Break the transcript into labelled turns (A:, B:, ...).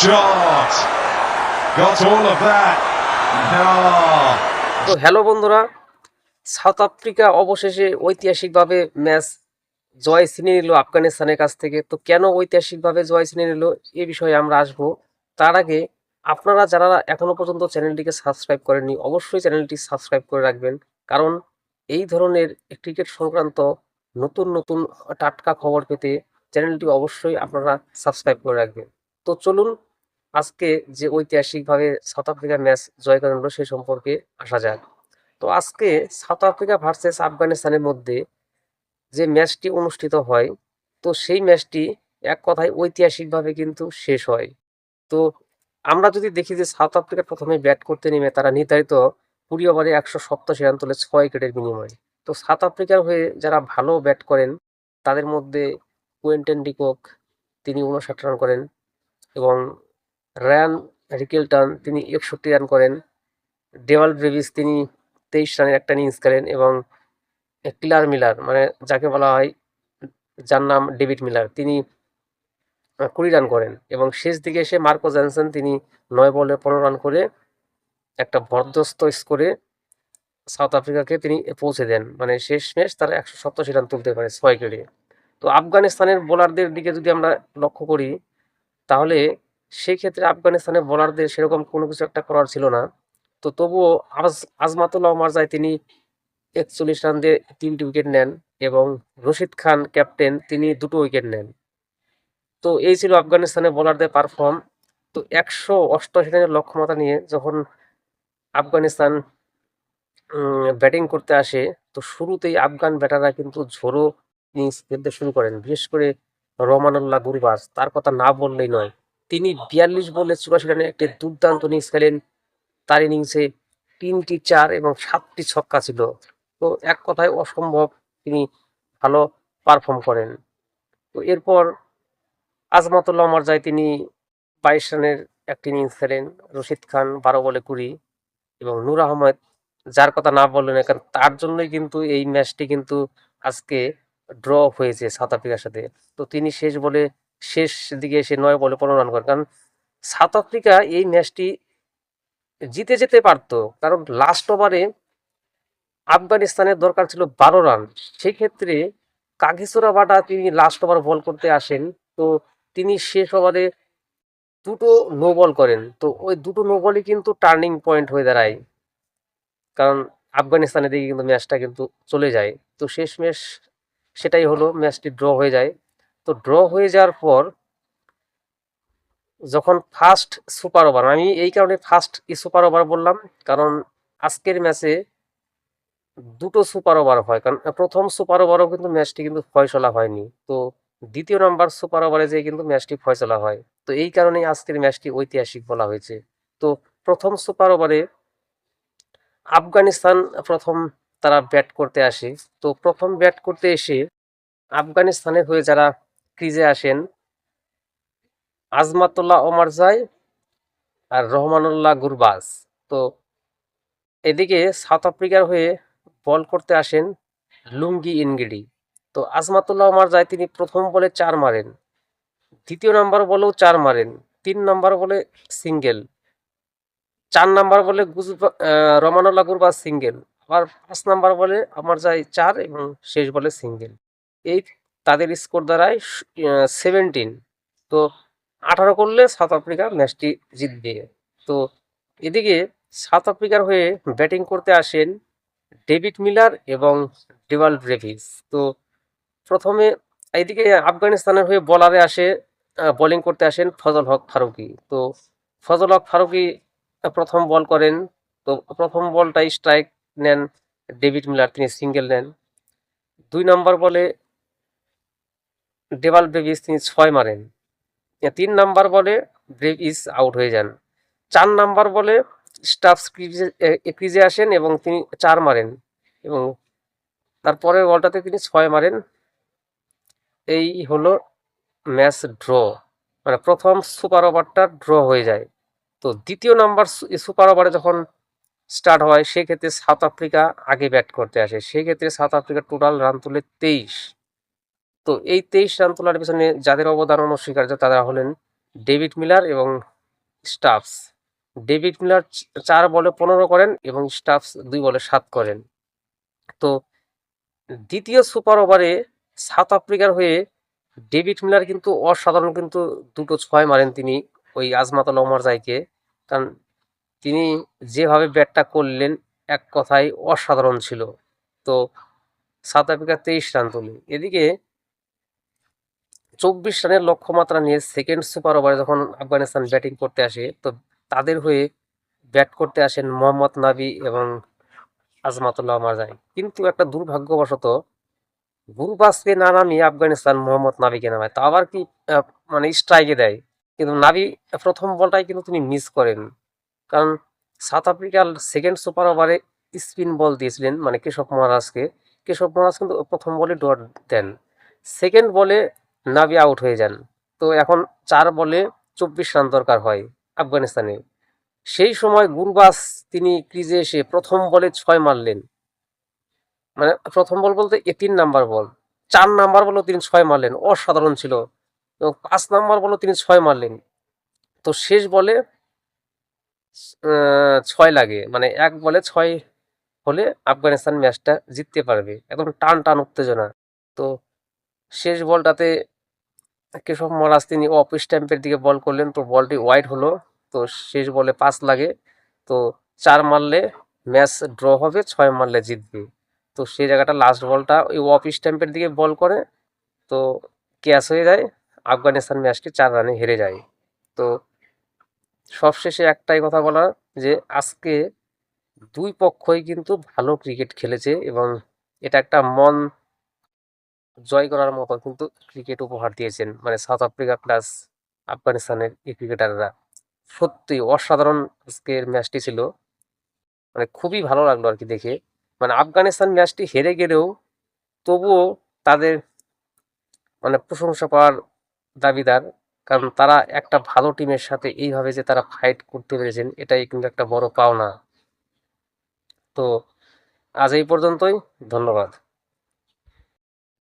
A: shot. Got all of that. Oh.
B: তো hello বন্ধুরা, south Africa অবশেষে ঐতিহাসিকভাবে ম্যাচ জয় ছিনিয়ে নিল আফগানিস্তানের কাছ থেকে। তো কেন ঐতিহাসিকভাবে জয় ছিনিয়ে নিল এ বিষয়ে আমরা আসবো। তার আগে আপনারা যারা এখনো পর্যন্ত চ্যানেলটিকে সাবস্ক্রাইব করেননি, অবশ্যই চ্যানেলটি সাবস্ক্রাইব করে রাখবেন, কারণ এই ধরনের ক্রিকেট সংক্রান্ত নতুন নতুন টাটকা খবর পেতে চ্যানেলটি অবশ্যই আপনারা সাবস্ক্রাইব করে রাখবেন। তো চলুন আজকে যে ঐতিহাসিকভাবে সাউথ আফ্রিকা ম্যাচ জয় করে নিল সে সম্পর্কে আসা যাক। তো আজকে সাউথ আফ্রিকা ভার্সেস আফগানিস্তানের মধ্যে যে ম্যাচটি অনুষ্ঠিত হয়, তো সেই ম্যাচটি এক কথায় ঐতিহাসিকভাবে কিন্তু শেষ হয়। তো আমরা যদি দেখি যে সাউথ আফ্রিকা প্রথমে ব্যাট করতে নেমে তারা নির্ধারিত ২০ ওভারে ১৮৭ রান তোলে ৬ উইকেটের বিনিময়ে। তো সাউথ আফ্রিকার হয়ে যারা ভালো ব্যাট করেন তাদের মধ্যে কুয়েন্টেন ডিকক তিনি ৫৯ রান করেন এবং রায়ান রিকেলটন তিনি ৬১ রান করেন। ডেভাল ব্রেভিস তিনি ২৩ রানের একটা ইনিংস খেলেন এবং ক্লার মিলার মানে যাকে বলা হয়, যার নাম ডেভিড মিলার, তিনি ২০ রান করেন এবং শেষ দিকে এসে মার্কো জনসন তিনি ৯ বলে ১৫ রান করে একটা বরদস্ত স্কোরে সাউথ আফ্রিকাকে তিনি পৌঁছে দেন। মানে শেষমেশ তারা ১৮৭ রান তুলতে পারে ৬ উইকেটে। তো আফগানিস্তানের বোলারদের দিকে যদি আমরা লক্ষ্য করি, তাহলে সেই ক্ষেত্রে আফগানিস্তানের বোলারদের সেরকম কোনো কিছু একটা করার ছিল না। তো তবুও আজমাতুল্লাহ মারজাই তিনি ৪১ রান দিয়ে ৩টি উইকেট নেন এবং রশিদ খান ক্যাপ্টেন তিনি ২টো উইকেট নেন। তো এই ছিল আফগানিস্তানের বোলারদের পারফর্ম। তো ১৮৮ রানের লক্ষ্যমাত্রা নিয়ে যখন আফগানিস্তান ব্যাটিং করতে আসে, তো শুরুতেই আফগান ব্যাটাররা কিন্তু ঝোড়ো ইনিংস খেলতে শুরু করেন। বিশেষ করে রহমানুল্লাহ গুরবাজ, তার কথা না বললেই নয়। তিনি ৪২ বলে ৮৪ রানে একটি দুর্দান্ত ইনিংস খেলেন। তার ইনিংসে ৩টি ৪ এবং ৭টি ছক্কা ছিল। তো এক কথায় অসম্ভব তিনি ভালো পারফর্ম করেন। তো এরপর আজমাতুল্লাহ মারজাই তিনি ২২ রানের একটি ইনিংস খেলেন। রশিদ খান ১২ বলে ২০ এবং নূর আহমেদ, যার কথা না বললেন না, কারণ তার জন্যই কিন্তু এই ম্যাচটি কিন্তু আজকে ড্র হয়েছে সাউথ আফ্রিকার সাথে। তো তিনি শেষ দিকে এসে ৯ বলে ১৫ রান করেন, কারণ সাউথ আফ্রিকা এই ম্যাচটি জিতে যেতে পারত, কারণ লাস্ট ওভারে আফগানিস্তানের দরকার ছিল ১২ রান। সেক্ষেত্রে কাগিসো রাবাদা তিনি লাস্ট ওভার বল করতে আসেন। তো তিনি শেষ ওভারে ২টো নো বল করেন। তো ওই ২টো নো বলই কিন্তু টার্নিং পয়েন্ট হয়ে দাঁড়ায়, কারণ আফগানিস্তানের দিকে কিন্তু ম্যাচটা কিন্তু চলে যায়। তো শেষমেশ সেটাই হলো, ম্যাচটি ড্র হয়ে যায়। তো ড্র হয়ে যাওয়ার পর যখন ফার্স্ট সুপার ওভার, আমি এই কারণে ফার্স্ট সুপার ওভার বললাম, কারণ আজকের ম্যাচে ২টো সুপার ওভার হয়, কারণ প্রথম সুপার ওভারও কিন্তু ম্যাচটি কিন্তু ফয়সলা হয়নি। তো দ্বিতীয় নাম্বার সুপার ওভারে যেয়ে কিন্তু ম্যাচটি ফয়সলা হয়। তো এই কারণেই আজকের ম্যাচটি ঐতিহাসিক বলা হয়েছে। তো প্রথম সুপার ওভারে আফগানিস্তান প্রথম তারা ব্যাট করতে আসে। তো প্রথম ব্যাট করতে এসে আফগানিস্তানের হয়ে যারা ক্রিজে আসেন, আজমাতুল্লাহ ওমারজাই আর রহমানুল্লাহ গুরবাজ। তো এদিকে সাউথ আফ্রিকার হয়ে বল করতে আসেন লুঙ্গি ইনগিডি। তো আজমাতুল্লাহ ওমারজাই তিনি প্রথম বলে ৪ মারেন, দ্বিতীয় নাম্বার বলেও ৪ মারেন, ৩ নাম্বার বলে সিঙ্গেল, ৪ নাম্বার বলে রহমানুল্লাহ গুরবাজ সিঙ্গেল, আবার ৫ নাম্বার বলে ওমারজাই ৪ এবং শেষ বলে সিঙ্গেল। এই তাদের স্কোর দাঁড়ায় 17। তো ১৮ করলে সাউথ আফ্রিকা ম্যাচটি জিতবে। তো এদিকে সাউথ আফ্রিকার হয়ে ব্যাটিং করতে আসেন ডেভিড মিলার এবং ডেভাল ব্রেভিস। তো প্রথমে এইদিকে আফগানিস্তানের হয়ে বোলিং করতে আসেন ফজল হক ফারুকি। তো ফজল হক ফারুকি প্রথম বল করেন। তো প্রথম বলটাই স্ট্রাইক নেন ডেভিড মিলার, তিনি সিঙ্গেল নেন। ২ নম্বর বলে ডেভাল ব্রেভিস তিনি ৬ মারেন। ৩ নাম্বার বলে ব্রেভিস আউট হয়ে যান। ৪ নাম্বার বলে স্টাফস ক্রিজে আসেন এবং তিনি ৪ মারেন এবং তারপরের বলটাতে তিনি ৬ মারেন। এই হলো ম্যাচ ড্র, মানে প্রথম সুপার ওভারটা ড্র হয়ে যায়। তো দ্বিতীয় নাম্বার সুপার ওভারে যখন স্টার্ট হয়, সেক্ষেত্রে সাউথ আফ্রিকা আগে ব্যাট করতে আসে। সেক্ষেত্রে সাউথ আফ্রিকা টোটাল রান তুলে ২৩। তো এই ২৩ রান তোলার পেছনে যাদের অবদান অনস্বীকার্য তারা হলেন ডেভিড মিলার এবং স্টাফস। ডেভিড মিলার 4 বলে 15 করেন এবং স্টাফস 2 বলে 7 করেন। তো দ্বিতীয় সুপার ওভারে সাউথ আফ্রিকার হয়ে ডেভিড মিলার কিন্তু অসাধারণ কিন্তু দুটো 6 মারেন তিনি ওই আজমাতুল ওমরজাইকে। কারণ তিনি যেভাবে ব্যাটটা করলেন এক কথায় অসাধারণ ছিল। তো সাউথ আফ্রিকা 23 রান তোলে। এদিকে 24 রানের লক্ষ্যমাত্রা নিয়ে সেকেন্ড সুপার ওভারে যখন আফগানিস্তান ব্যাটিং করতে আসে, তো তাদের হয়ে ব্যাট করতে আসেন মোহাম্মদ নাবি এবং আজমাতুল্লাহ ওমরজাই। কিন্তু একটা দুর্ভাগ্যবশত গুরবাজকে না নামিয়ে আফগানিস্তান মোহাম্মদ নাবিকে নামায়। তা আবার কি আহ, মানে স্ট্রাইকে দেয়, কিন্তু নাবি প্রথম বলটাই কিন্তু তিনি মিস করেন। কারণ সাউথ আফ্রিকার সেকেন্ড সুপার ওভারে স্পিন বল দিয়েছিলেন মানে কেশব মহারাজকে। কেশব মহারাজ কিন্তু প্রথম বলে ডট দেন, সেকেন্ড বলে নাবি আউট হয়ে যান। তো এখন 4 বলে 24 রান দরকার হয় আফগানিস্তানের। সেই সময় গুরবাজ তিনি ক্রিজে এসে প্রথম বলে 6 মারলেন। মানে প্রথম বল বলতে 18 নাম্বার বল, 4 নাম্বার বলেও তিনি 6 মারলেন, অসাধারণ ছিল। এবং 5 নাম্বার বলেও তিনি 6 মারলেন। তো শেষ বলে 6 লাগে, মানে 1 বলে 6 হলে আফগানিস্তান ম্যাচটা জিততে পারবে। একদম টান টান উত্তেজনা। তো শেষ বলটাতে কেশব মহারাজ তিনি অফ স্ট্যাম্পের দিকে বল করলেন, তো বলটি ওয়াইড হলো। তো শেষ বলে 5 লাগে। তো 4 মারলে ম্যাচ ড্র হবে, 6 মারলে জিতবে। তো সেই জায়গাটা লাস্ট বলটা ওই অফ স্ট্যাম্পের দিকে বল করে, তো ক্যাচ হয়ে যায়। আফগানিস্তান ম্যাচটি 4 রানে হেরে যায়। তো সবশেষে একটাই কথা বলা, যে আজকে দুই পক্ষই কিন্তু ভালো ক্রিকেট খেলেছে এবং এটা একটা মন জয় করার মতো কিন্তু ক্রিকেট উপহার দিয়েছেন মানে সাউথ আফ্রিকা প্লাস আফগানিস্তানের এই ক্রিকেটাররা। সত্যি অসাধারণ আজকের ম্যাচটি ছিল, মানে খুবই ভালো লাগলো আর কি দেখে। মানে আফগানিস্তান ম্যাচটি হেরে গেলেও তবুও তাদের মানে প্রশংসা পাওয়ার দাবিদার। কারণ তারা একটা ভালো টিমের সাথে এইভাবে যে তারা ফাইট করতে পেরেছেন, এটাই কিন্তু একটা বড় পাওনা। তো আজ এই পর্যন্তই, ধন্যবাদ।